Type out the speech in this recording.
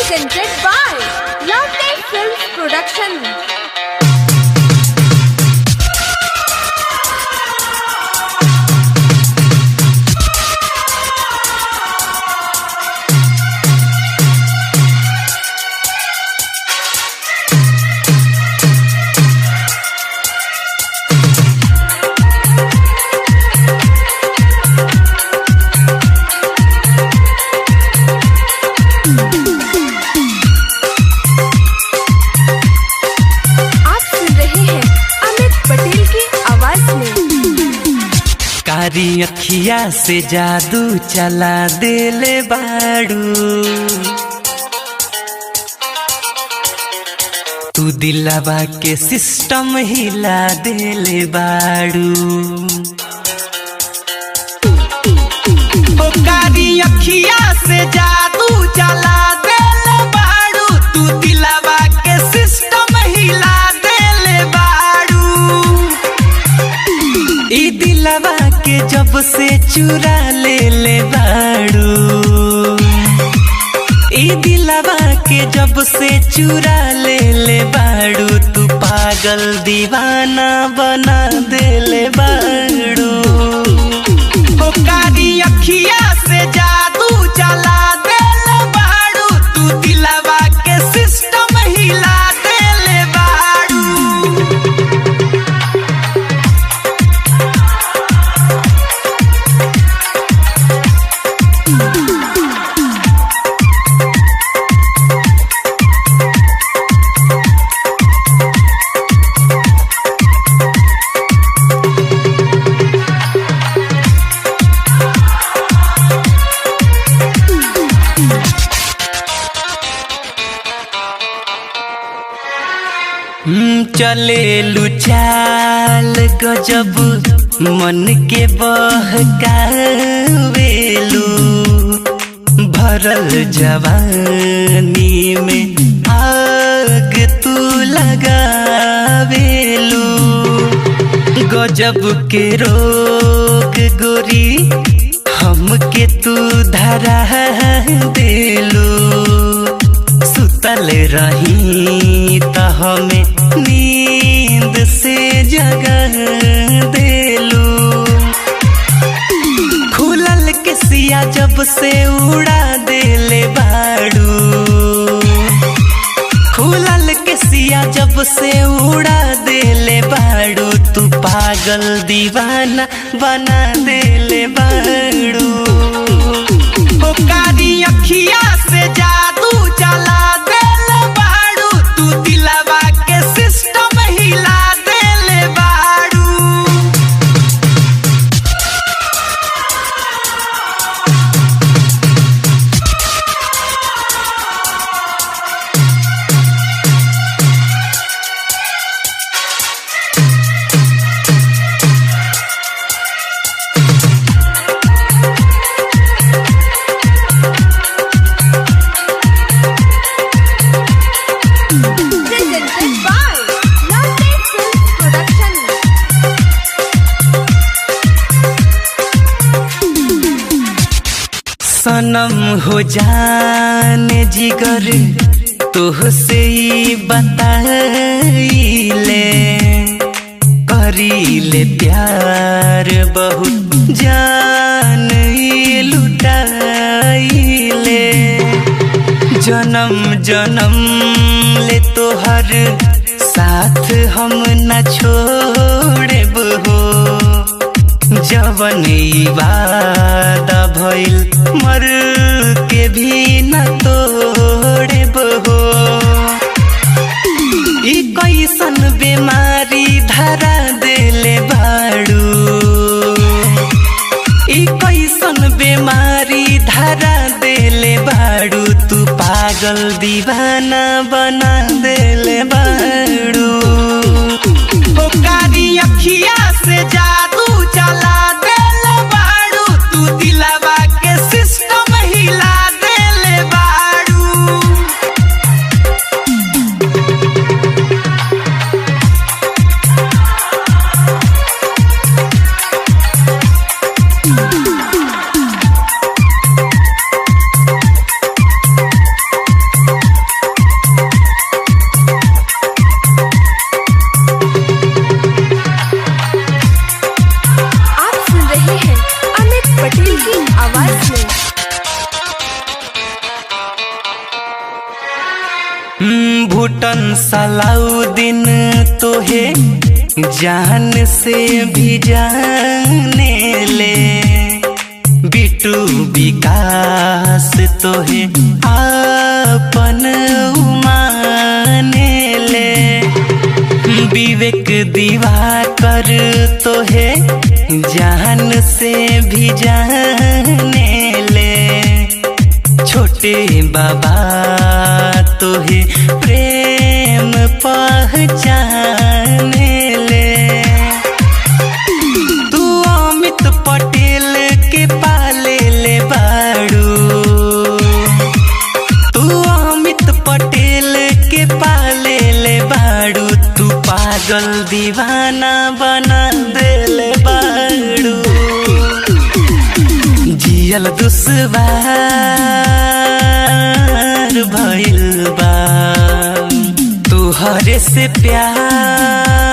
presented by Lotte Films Production. कारी अखिया से जादू चला देले बाड़ू, तू दिलवा के सिस्टम हिला देले बाड़ू। ओ कारी अखिया से जादू चला देले बाड़ू, तू दिलवा के सिस्टम हिला देले बाड़ू। ई दिलवा के जब से चुरा ले बाड़ू, ई दिलवा के जब से चुरा ले बाड़ू, तू पागल दीवाना बना देले बाड़ू। ओ कारी अखिया से जादू चला देले बाड़ू, तू दिलवा के सिस्टम हिला देले बाड़ू। चले लुचाल गजब मन के बहकावेलू, भरल जवानी में आग तू लगावेलू। गजब के रोग गोरी हमके तू धरा देलू, सुतल रही त हमें नींद से जगा देलू। खुलल के सिया जब से उड़ा देले बाड़ू, खुलल के सिया जब से उड़ा देले बाड़ू, तू पागल दीवाना बना देले बाड़ू। ओ कारी अखिया से जादू चला देले बाड़ू, तू दिलवा के सिस्टम हिला देले बाड़ू। Presented by Lotte Films Production. सनम हो जाने जिगर तोहसे ही बताइले, करीले प्यार बहुत जान लुटाइले। जन्म जन्म ले तोहर साथ हम न छोड़ब हो, जवन ई वादा भइल मर के भी न तोड़ब हो। ई कैसन बीमारी धरा देले बाड़ू, ई कैसन बीमारी धरा देले बाड़ू, तू पागल दीवाना बना देले बाड़ू। ओ कारी अखिया से जादू चला देले बाड़ू, तू दिलवा के सिस्टम हिला देले बाड़ू। भूटन सलाउद्दीन तोहे जान से भी जाने ले, बिटू विकास तोहे आपन माने ले, विवेक दिवाकर तोहे जान से भी जाने ले, छोटे बाबा तोहे प्रेम पहचाने ले। तू अमित पटेल के पाले ले बाड़ू, तू अमित पटेल के पाले ले बाड़ू, तू पागल दीवाना बना देले बाड़ू। जियल दुश्वार भइल बा, तुहरे से प्यार